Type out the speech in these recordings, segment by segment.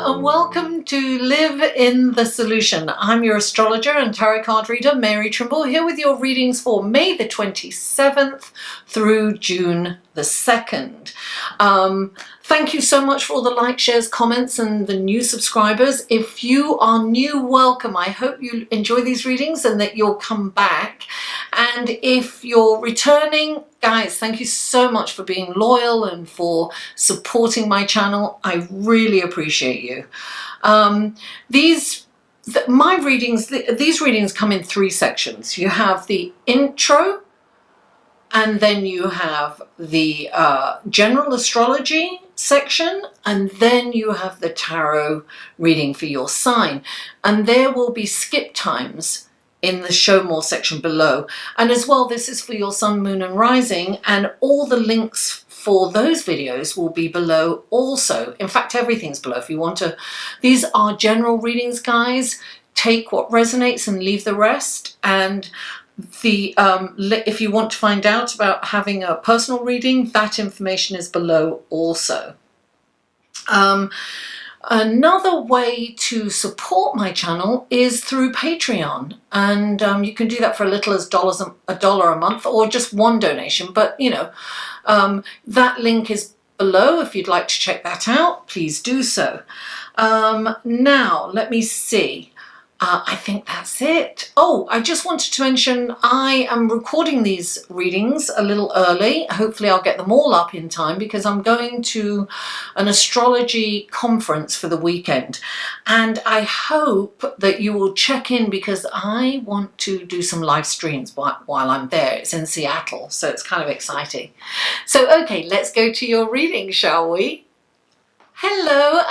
and welcome to Live in the Solution. I'm your astrologer and tarot card reader, Mary Trimble, here with your readings for May the 27th through June the 2nd. Thank you so much for all the likes, shares, comments, and the new subscribers. If you are new, welcome. I hope you enjoy these readings and that you'll come back. And if you're returning, guys, thank you so much for being loyal and for supporting my channel. I really appreciate you. These readings come in three sections. You have the intro, and then you have the general astrology section, and then you have the tarot reading for your sign. And there will be skip times in the show more section below. And as well, this is for your sun, moon and rising, and all the links for those videos will be below also. In fact, everything's below if you want to. These are general readings, guys. Take what resonates and leave the rest. And if you want to find out about having a personal reading, that information is below also. Another way to support my channel is through Patreon, and you can do that for as little as $1 a month, or just one donation. But you know, that link is below. If you'd like to check that out, please do so. Now let me see. I think that's it. Oh, I just wanted to mention I am recording these readings a little early. Hopefully I'll get them all up in time, because I'm going to an astrology conference for the weekend. And I hope that you will check in, because I want to do some live streams while I'm there. It's in Seattle, so it's kind of exciting. So, okay, let's go to your reading, shall we? Hello,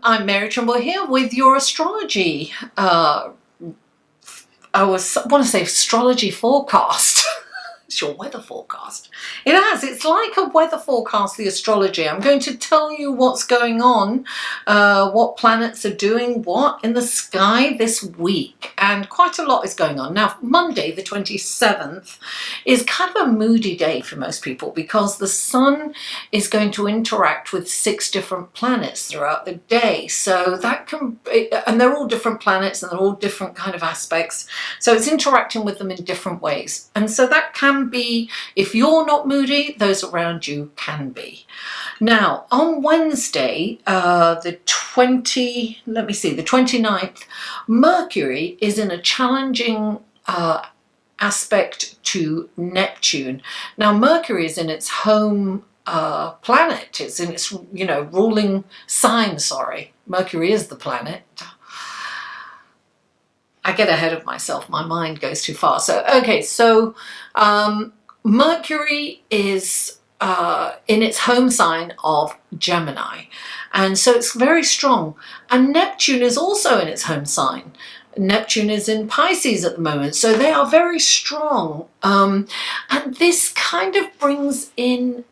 I'm Mary Trimble here with your astrology. I want to say astrology forecast. It's your weather forecast. It's like a weather forecast, the astrology. I'm going to tell you what's going on, what planets are doing what in the sky this week. And quite a lot is going on. Now, Monday, the 27th, is kind of a moody day for most people, because the sun is going to interact with 6 different planets throughout the day. So that can, and they're all different planets and they're all different kind of aspects. So it's interacting with them in different ways. And so that can be, if you're not moody, those around you can be. Now, on Wednesday, the 29th, Mercury is in a challenging aspect to Neptune. Now, Mercury is in its home planet. It's in its, ruling sign, sorry. Mercury is the planet. I get ahead of myself. My mind goes too far. So, okay, so Mercury is in its home sign of Gemini. And so it's very strong. And Neptune is also in its home sign. Neptune is in Pisces at the moment. So they are very strong. And this kind of brings in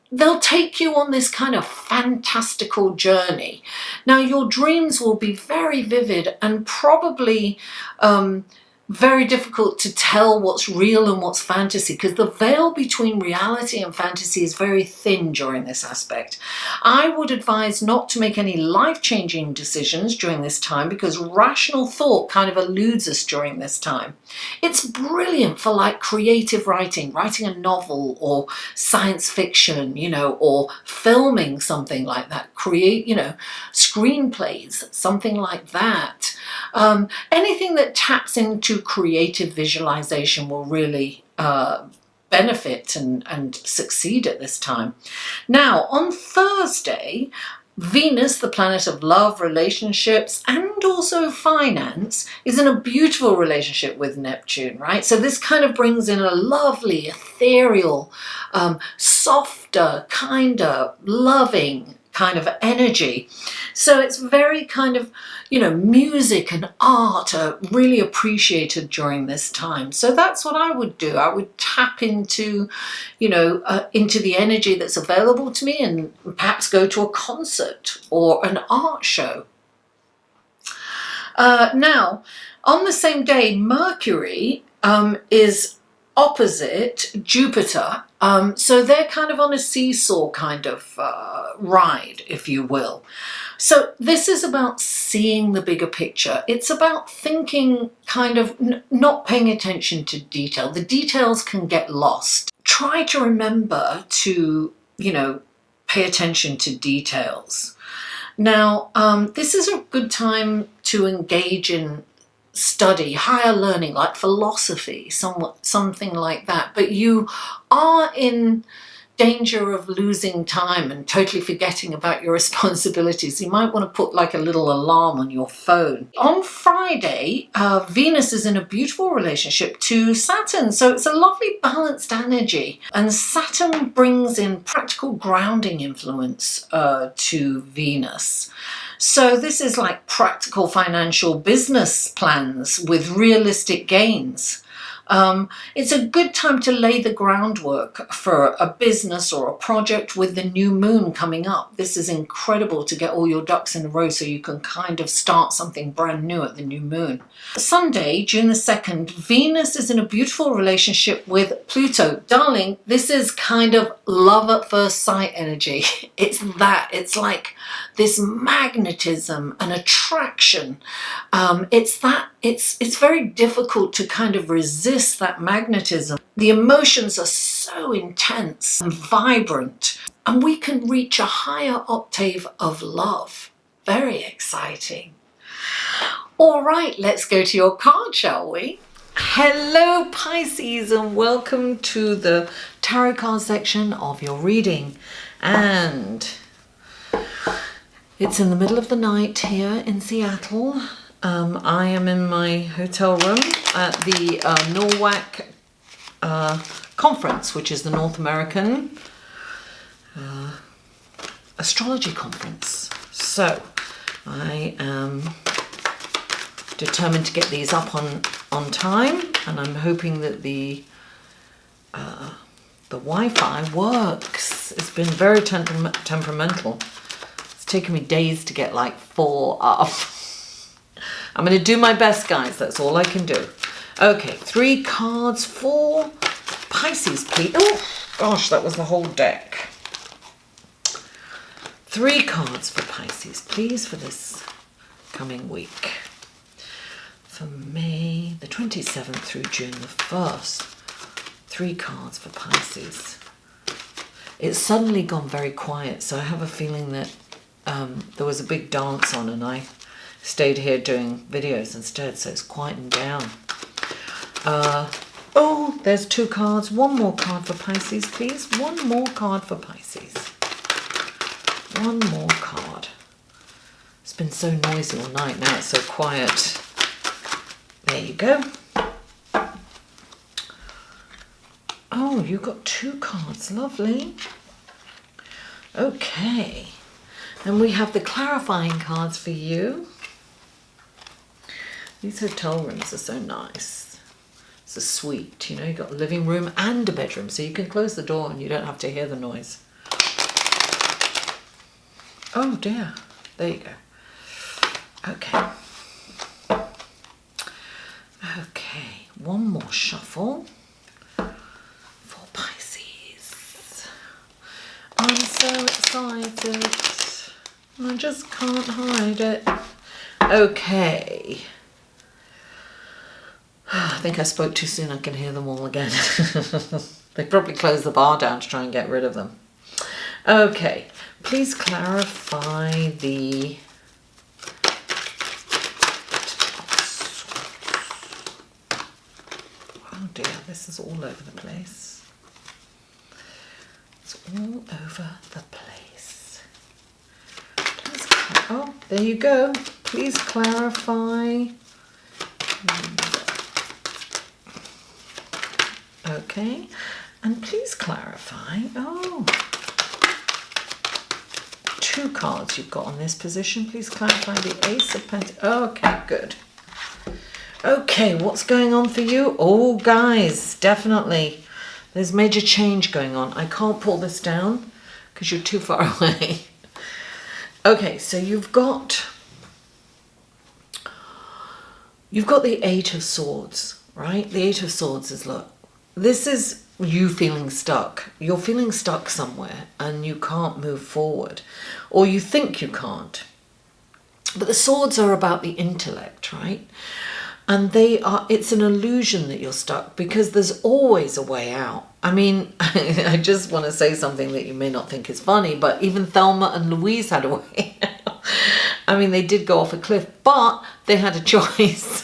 they'll take you on this kind of fantastical journey. Now, your dreams will be very vivid and probably very difficult to tell what's real and what's fantasy, because the veil between reality and fantasy is very thin during this aspect. I would advise not to make any life-changing decisions during this time, because rational thought kind of eludes us during this time. It's brilliant for like creative writing a novel or science fiction, or filming something like that, create, screenplays, something like that. Anything that taps into creative visualization will really benefit and succeed at this time. Now, on Thursday, Venus, the planet of love, relationships, and also finance, is in a beautiful relationship with Neptune, right? So this kind of brings in a lovely, ethereal, softer, kinder, loving kind of energy. So it's very kind of, music and art are really appreciated during this time. So that's what I would do. I would tap into, into the energy that's available to me, and perhaps go to a concert or an art show. Now, on the same day, Mercury is opposite Jupiter. So they're kind of on a seesaw kind of ride, if you will. So this is about seeing the bigger picture. It's about thinking, kind of not paying attention to detail. The details can get lost. Try to remember to, pay attention to details. Now, this is a good time to engage in study, higher learning, like philosophy, something like that. But you are in danger of losing time and totally forgetting about your responsibilities. You might want to put like a little alarm on your phone. On Friday, Venus is in a beautiful relationship to Saturn, so it's a lovely balanced energy. And Saturn brings in practical grounding influence to Venus. So this is like practical financial business plans with realistic gains. It's a good time to lay the groundwork for a business or a project with the new moon coming up. This is incredible to get all your ducks in a row so you can kind of start something brand new at the new moon. Sunday, June the 2nd, Venus is in a beautiful relationship with Pluto. Darling, this is kind of love at first sight energy. It's that. It's like this magnetism and attraction. It's very difficult to kind of resist that magnetism. The emotions are so intense and vibrant, and we can reach a higher octave of love. Very exciting. All right, let's go to your card, shall we? Hello Pisces, and welcome to the tarot card section of your reading. And it's in the middle of the night here in Seattle. I am in my hotel room at the NORWAC conference, which is the North American astrology conference. So I am determined to get these up on time, and I'm hoping that the Wi-Fi works. It's been very temperamental. It's taken me days to get like 4 up. I'm going to do my best, guys. That's all I can do. Okay, 3 cards for Pisces, please. Oh, gosh, that was the whole deck. 3 cards for Pisces, please, for this coming week. For May the 27th through June the 1st. 3 cards for Pisces. It's suddenly gone very quiet, so I have a feeling that there was a big dance on and I stayed here doing videos instead, so it's quieting down. Oh, there's 2 cards. 1 more card for Pisces, please. 1 more card for Pisces. 1 more card. It's been so noisy all night, now it's so quiet. There you go. Oh, you got 2 cards. Lovely. Okay. And we have the clarifying cards for you. These hotel rooms are so nice. It's a suite, you got a living room and a bedroom, so you can close the door and you don't have to hear the noise. Oh dear, there you go. Okay. Okay, 1 more shuffle for Pisces. I'm so excited. I just can't hide it. Okay. I think I spoke too soon. I can hear them all again. They probably closed the bar down to try and get rid of them. Okay, please clarify the... Oh dear, this is all over the place. It's all over the place. Oh, there you go. Please clarify... Okay, and please clarify, 2 cards you've got on this position. Please clarify the Ace of Pentacles. Okay, good. Okay, what's going on for you? Oh, guys, definitely. There's major change going on. I can't pull this down because you're too far away. Okay, so you've got the 8 of Swords, right? The 8 of Swords is, look, this is you feeling stuck. You're feeling stuck somewhere and you can't move forward, or you think you can't. But the swords are about the intellect, right? And it's an illusion that you're stuck, because there's always a way out. I mean, I just want to say something that you may not think is funny, but even Thelma and Louise had a way out. I mean, they did go off a cliff, but they had a choice.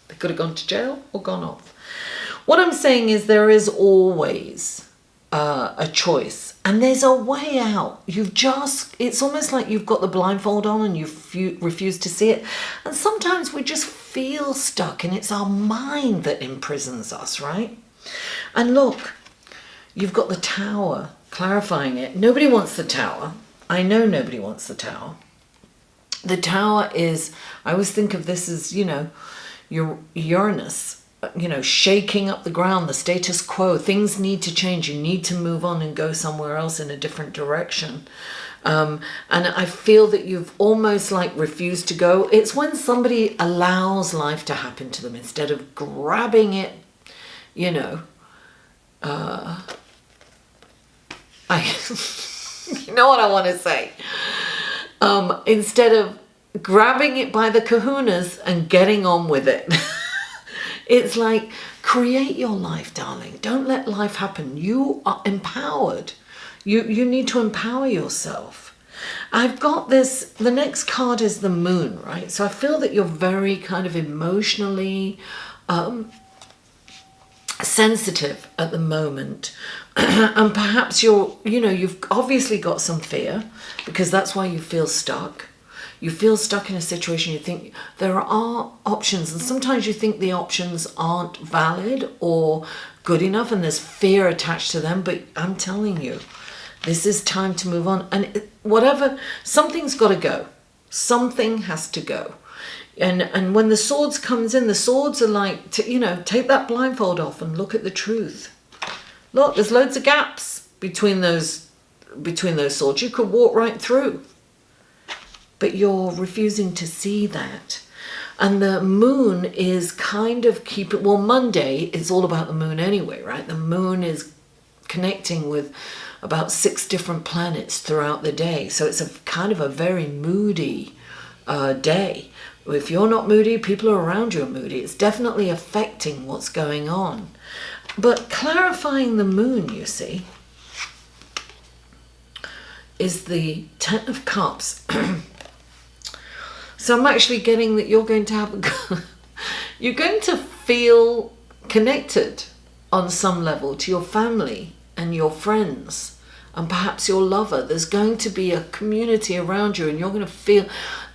They could have gone to jail or gone off. What I'm saying is there is always a choice, and there's a way out. It's almost like you've got the blindfold on and you refuse to see it. And sometimes we just feel stuck, and it's our mind that imprisons us, right? And look, you've got the Tower clarifying it. Nobody wants the Tower. I know nobody wants the Tower. The Tower is, I always think of this as, your Uranus, shaking up the ground, the status quo. Things need to change. You need to move on and go somewhere else in a different direction. And I feel that you've almost like refused to go. It's when somebody allows life to happen to them instead of grabbing it, you know what I want to say. Instead of grabbing it by the kahunas and getting on with it. It's like, create your life, darling. Don't let life happen. You are empowered. You need to empower yourself. I've got this, the next card is the Moon, right? So I feel that you're very kind of emotionally sensitive at the moment. And perhaps you've obviously got some fear, because that's why you feel stuck. You feel stuck in a situation, you think there are options, and sometimes you think the options aren't valid or good enough, and there's fear attached to them. But I'm telling you, this is time to move on. And something's got to go. Something has to go. And when the swords comes in, the swords are like, take that blindfold off and look at the truth. Look, there's loads of gaps between those swords. You could walk right through. But you're refusing to see that. And the Moon is kind of Monday is all about the Moon anyway, right? The Moon is connecting with about 6 different planets throughout the day. So it's a kind of a very moody day. If you're not moody, people around you are moody. It's definitely affecting what's going on. But clarifying the Moon, you see, is the Ten of Cups. So I'm actually getting that you're going to you're going to feel connected on some level to your family and your friends and perhaps your lover. There's going to be a community around you, and you're going to feel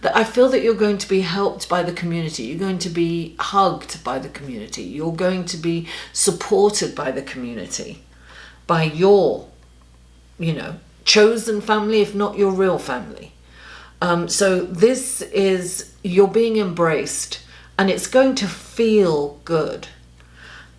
that. I feel that you're going to be helped by the community. You're going to be hugged by the community. You're going to be supported by the community, by your, chosen family, if not your real family. So this is, you're being embraced, and it's going to feel good.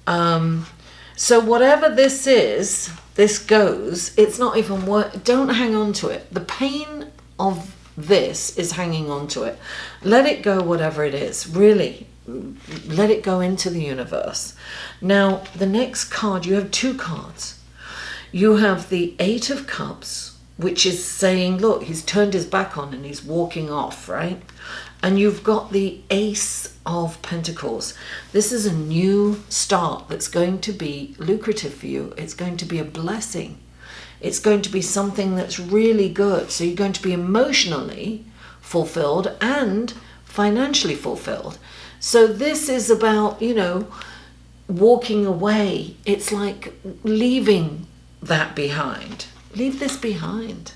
So whatever this is, this goes, it's not even worth, don't hang on to it. The pain of this is hanging on to it. Let it go, whatever it is, really. Let it go into the universe. Now, the next card, you have 2 cards. You have the 8 of Cups, which is saying, look, he's turned his back on and he's walking off, right? And you've got the Ace of Pentacles. This is a new start that's going to be lucrative for you. It's going to be a blessing. It's going to be something that's really good. So you're going to be emotionally fulfilled and financially fulfilled. So this is about, walking away. It's like leaving that behind. Leave this behind.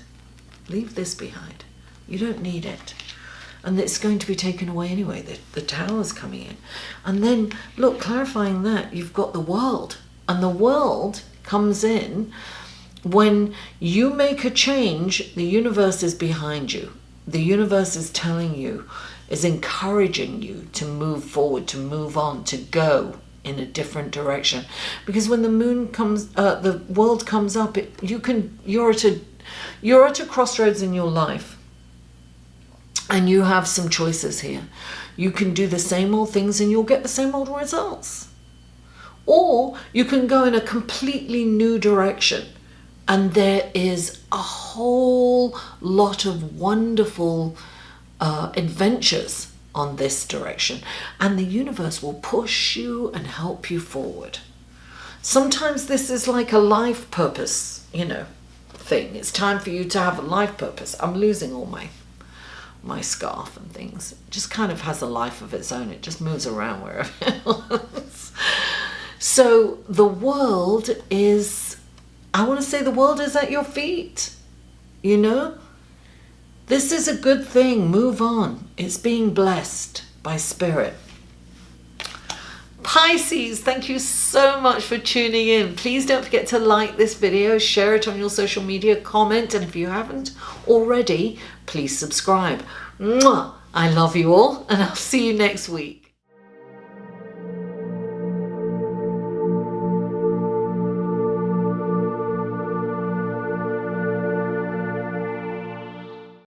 Leave this behind. You don't need it. And it's going to be taken away anyway. The Tower's coming in. And then, look, clarifying that, you've got the World. And the World comes in when you make a change. The universe is behind you. The universe is telling you, is encouraging you to move forward, to move on, to go in a different direction. Because when the Moon comes, the World comes up, you're at a crossroads in your life, and you have some choices here. You can do the same old things and you'll get the same old results, Or you can go in a completely new direction, and there is a whole lot of wonderful adventures on this direction, and the universe will push you and help you forward. Sometimes this is like a life purpose, thing. It's time for you to have a life purpose. I'm losing all my scarf and things. It just kind of has a life of its own. It just moves around wherever it wants. So the world is, I want to say the world is at your feet, This is a good thing. Move on. It's being blessed by spirit. Pisces, thank you so much for tuning in. Please don't forget to like this video, share it on your social media, comment, and if you haven't already, please subscribe. Mwah! I love you all, and I'll see you next week.